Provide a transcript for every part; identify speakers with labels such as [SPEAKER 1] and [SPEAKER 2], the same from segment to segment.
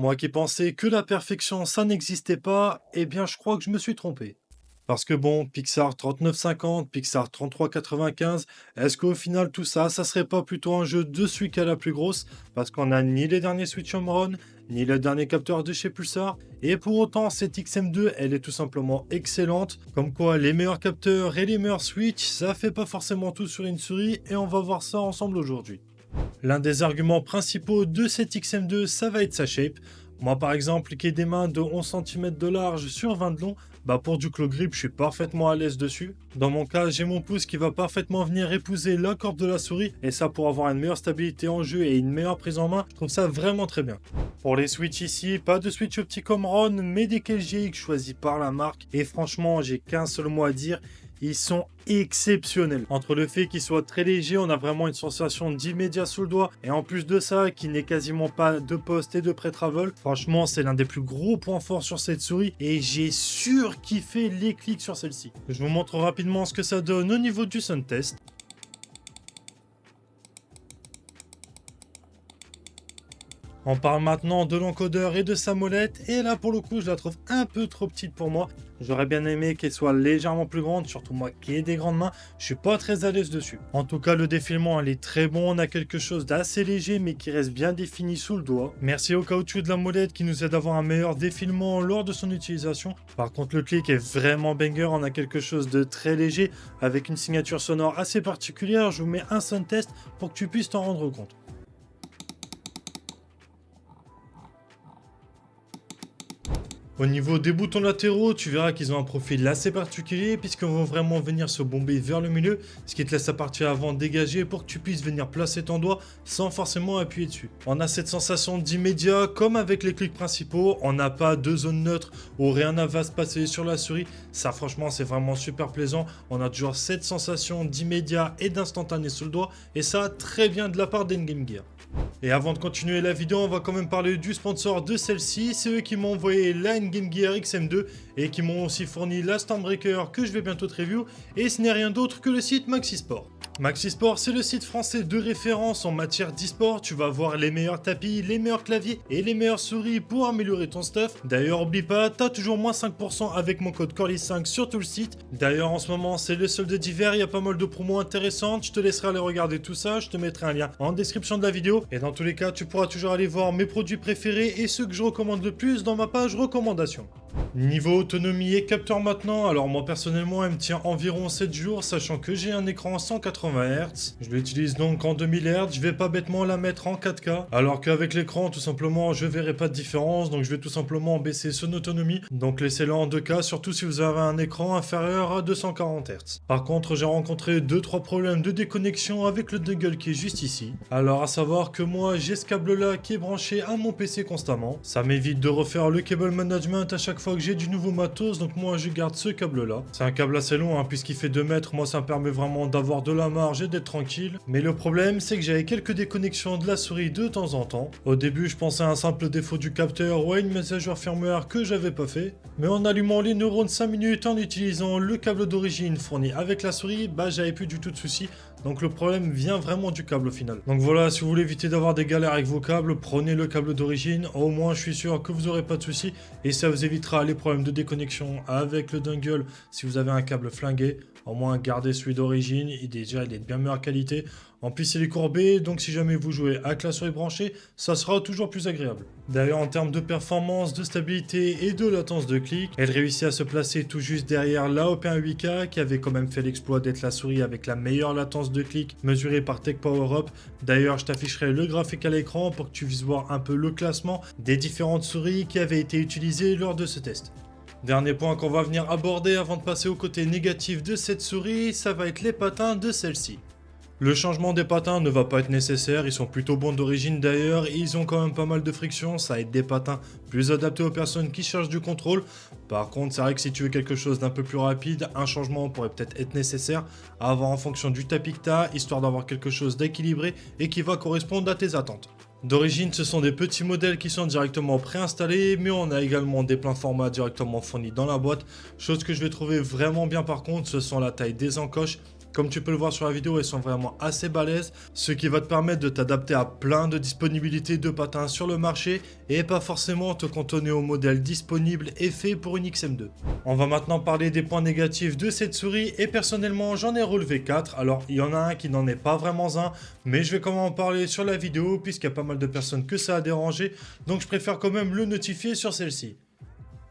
[SPEAKER 1] Moi qui pensais que la perfection, ça n'existait pas, eh bien je crois que je me suis trompé. Parce que bon, Pixar 3950, Pixar 3395, est-ce qu'au final tout ça, ça serait pas plutôt un jeu de celui qui a la plus grosse? Parce qu'on n'a ni les derniers Switch Home Run, ni le dernier capteur de chez Pulsar, et pour autant cette XM2, elle est tout simplement excellente. Comme quoi les meilleurs capteurs et les meilleurs Switch, ça fait pas forcément tout sur une souris, et on va voir ça ensemble aujourd'hui. L'un des arguments principaux de cette XM2, ça va être sa shape. Moi par exemple, qui ai des mains de 11 cm de large sur 20 de long, bah pour du claw grip, je suis parfaitement à l'aise dessus. Dans mon cas, j'ai mon pouce qui va parfaitement venir épouser la courbe de la souris, et ça pour avoir une meilleure stabilité en jeu et une meilleure prise en main, je trouve ça vraiment très bien. Pour les Switch ici, pas de Switch Opticom Ron, mais des LGX choisis par la marque, et franchement, j'ai qu'un seul mot à dire, ils sont exceptionnels. Entre le fait qu'ils soient très légers, on a vraiment une sensation d'immédiat sous le doigt. Et en plus de ça, qui n'est quasiment pas de poste et de pré-travel. Franchement, c'est l'un des plus gros points forts sur cette souris. Et j'ai surkiffé les clics sur celle-ci. Je vous montre rapidement ce que ça donne au niveau du Sun Test. On parle maintenant de l'encodeur et de sa molette, et là pour le coup je la trouve un peu trop petite pour moi. J'aurais bien aimé qu'elle soit légèrement plus grande, surtout moi qui ai des grandes mains, je suis pas très à l'aise dessus. En tout cas le défilement elle est très bon, on a quelque chose d'assez léger mais qui reste bien défini sous le doigt. Merci au caoutchouc de la molette qui nous aide à avoir un meilleur défilement lors de son utilisation. Par contre le clic est vraiment banger, on a quelque chose de très léger avec une signature sonore assez particulière. Je vous mets un sound test pour que tu puisses t'en rendre compte. Au niveau des boutons latéraux, tu verras qu'ils ont un profil assez particulier puisqu'ils vont vraiment venir se bomber vers le milieu, ce qui te laisse la partie avant dégagée pour que tu puisses venir placer ton doigt sans forcément appuyer dessus. On a cette sensation d'immédiat comme avec les clics principaux, on n'a pas de zone neutre où rien ne va se passer sur la souris. Ça franchement c'est vraiment super plaisant, on a toujours cette sensation d'immédiat et d'instantané sous le doigt et ça très bien de la part d'Endgame Gear. Et avant de continuer la vidéo, on va quand même parler du sponsor de celle-ci. C'est eux qui m'ont envoyé la Endgame Gear XM2 et qui m'ont aussi fourni la Stormbreaker que je vais bientôt te review. Et ce n'est rien d'autre que le site Maxisport. Maxisport, c'est le site français de référence en matière d'e-sport. Tu vas voir les meilleurs tapis, les meilleurs claviers et les meilleures souris pour améliorer ton stuff. D'ailleurs, oublie pas, t'as toujours moins 5% avec mon code Corly5 sur tout le site. D'ailleurs, en ce moment, c'est le solde d'hiver, il y a pas mal de promos intéressantes. Je te laisserai aller regarder tout ça. Je te mettrai un lien en description de la vidéo. Et dans tous les cas, tu pourras toujours aller voir mes produits préférés et ceux que je recommande le plus dans ma page recommandations. Niveau autonomie et capteur maintenant, alors moi personnellement elle me tient environ 7 jours, sachant que j'ai un écran 180 Hz. Je l'utilise donc en 2000 Hz, je vais pas bêtement la mettre en 4K, alors qu'avec l'écran tout simplement je verrai pas de différence, donc je vais tout simplement baisser son autonomie, donc laissez-le en 2K, surtout si vous avez un écran inférieur à 240 Hz. Par contre j'ai rencontré 2-3 problèmes de déconnexion avec le dongle qui est juste ici. Alors à savoir que moi j'ai ce câble là qui est branché à mon PC constamment, ça m'évite de refaire le cable management à chaque fois que j'ai du nouveau matos, donc moi je garde ce câble là. C'est un câble assez long puisqu'il fait 2 mètres, moi ça me permet vraiment d'avoir de la marge et d'être tranquille. Mais le problème c'est que j'avais quelques déconnexions de la souris de temps en temps. Au début je pensais à un simple défaut du capteur ou à une mise à jour firmware que j'avais pas fait. Mais en allumant les neurones 5 minutes en utilisant le câble d'origine fourni avec la souris, bah j'avais plus du tout de soucis. Donc le problème vient vraiment du câble au final. Donc voilà, si vous voulez éviter d'avoir des galères avec vos câbles, prenez le câble d'origine. Au moins je suis sûr que vous aurez pas de soucis et ça vous évitera les problèmes de déconnexion avec le dongle si vous avez un câble flingué. Au moins gardez celui d'origine, il est de bien meilleure qualité. En plus il est courbé, donc si jamais vous jouez avec la souris branchée, ça sera toujours plus agréable. D'ailleurs en termes de performance, de stabilité et de latence de clic, elle réussit à se placer tout juste derrière la Op1 8K qui avait quand même fait l'exploit d'être la souris avec la meilleure latence de clic mesurée par Tech Power Up. D'ailleurs je t'afficherai le graphique à l'écran pour que tu puisses voir un peu le classement des différentes souris qui avaient été utilisées lors de ce test. Dernier point qu'on va venir aborder avant de passer au côté négatif de cette souris, ça va être les patins de celle-ci. Le changement des patins ne va pas être nécessaire, ils sont plutôt bons d'origine d'ailleurs, et ils ont quand même pas mal de friction, ça aide des patins plus adaptés aux personnes qui cherchent du contrôle. Par contre, c'est vrai que si tu veux quelque chose d'un peu plus rapide, un changement pourrait peut-être être nécessaire à avoir en fonction du tapis que tu as, histoire d'avoir quelque chose d'équilibré et qui va correspondre à tes attentes. D'origine, ce sont des petits modèles qui sont directement préinstallés, mais on a également des pleins formats directement fournis dans la boîte. Chose que je vais trouver vraiment bien par contre, ce sont la taille des encoches. Comme tu peux le voir sur la vidéo, elles sont vraiment assez balèzes, ce qui va te permettre de t'adapter à plein de disponibilités de patins sur le marché et pas forcément te cantonner au modèle disponible et fait pour une XM2. On va maintenant parler des points négatifs de cette souris et personnellement j'en ai relevé 4. Alors il y en a un qui n'en est pas vraiment un, mais je vais quand même en parler sur la vidéo puisqu'il y a pas mal de personnes que ça a dérangé, donc je préfère quand même le notifier sur celle-ci.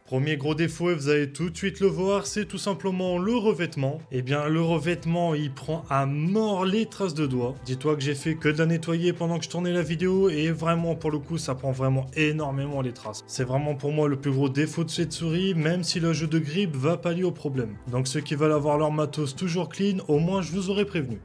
[SPEAKER 1] Premier gros défaut, et vous allez tout de suite le voir, c'est tout simplement le revêtement. Eh bien, le revêtement, il prend à mort les traces de doigts. Dis-toi que j'ai fait que de la nettoyer pendant que je tournais la vidéo et vraiment, pour le coup, ça prend vraiment énormément les traces. C'est vraiment pour moi le plus gros défaut de cette souris, même si le jeu de grip va pallier au problème. Donc ceux qui veulent avoir leur matos toujours clean, au moins je vous aurais prévenu.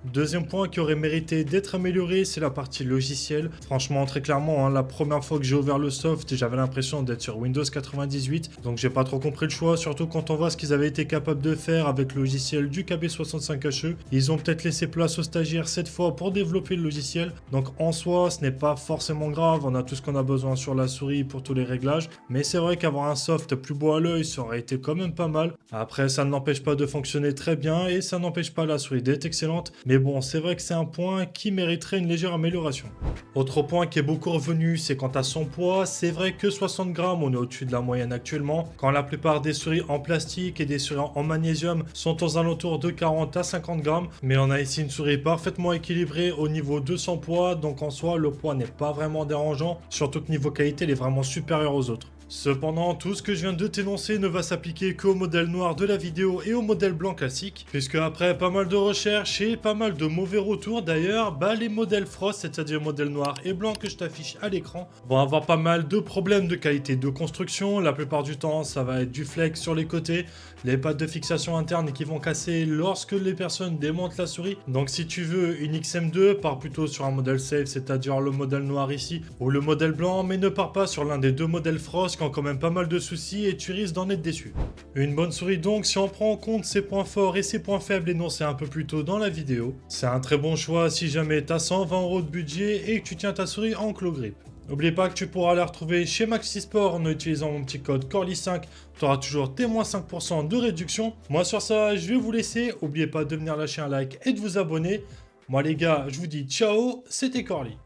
[SPEAKER 1] Deuxième point qui aurait mérité d'être amélioré, c'est la partie logicielle. Franchement, très clairement, la première fois que j'ai ouvert le soft, j'avais l'impression d'être sur Windows 98. Donc j'ai pas trop compris le choix, surtout quand on voit ce qu'ils avaient été capables de faire avec le logiciel du KB65HE. Ils ont peut-être laissé place aux stagiaires cette fois pour développer le logiciel. Donc en soi, ce n'est pas forcément grave, on a tout ce qu'on a besoin sur la souris pour tous les réglages. Mais c'est vrai qu'avoir un soft plus beau à l'œil, ça aurait été quand même pas mal. Après, ça ne l'empêche pas de fonctionner très bien et ça n'empêche pas la souris d'être excellente. Mais bon, c'est vrai que c'est un point qui mériterait une légère amélioration. Autre point qui est beaucoup revenu, c'est quant à son poids. C'est vrai que 60 grammes, on est au-dessus de la moyenne actuellement. Quand la plupart des souris en plastique et des souris en magnésium sont aux alentours de 40 à 50 grammes. Mais on a ici une souris parfaitement équilibrée au niveau de son poids. Donc en soi, le poids n'est pas vraiment dérangeant. Surtout que niveau qualité, elle est vraiment supérieure aux autres. Cependant, tout ce que je viens de t'énoncer ne va s'appliquer qu'au modèle noir de la vidéo et au modèle blanc classique, puisque après pas mal de recherches et pas mal de mauvais retours d'ailleurs, les modèles Frost, c'est-à-dire modèle noir et blanc que je t'affiche à l'écran, vont avoir pas mal de problèmes de qualité de construction. La plupart du temps, ça va être du flex sur les côtés, les pattes de fixation interne qui vont casser lorsque les personnes démontent la souris. Donc si tu veux une XM2, pars plutôt sur un modèle safe, c'est-à-dire le modèle noir ici, ou le modèle blanc, mais ne pars pas sur l'un des deux modèles Frost, quand même pas mal de soucis et tu risques d'en être déçu. Une bonne souris donc si on prend en compte ses points forts et ses points faibles énoncés un peu plus tôt dans la vidéo. C'est un très bon choix si jamais tu as 120 € de budget et que tu tiens ta souris en claw grip. N'oublie pas que tu pourras la retrouver chez Maxisport en utilisant mon petit code Corly5. Tu auras toujours tes moins 5% de réduction. Moi sur ça, je vais vous laisser. N'oubliez pas de venir lâcher un like et de vous abonner. Moi les gars, je vous dis ciao, c'était Corly.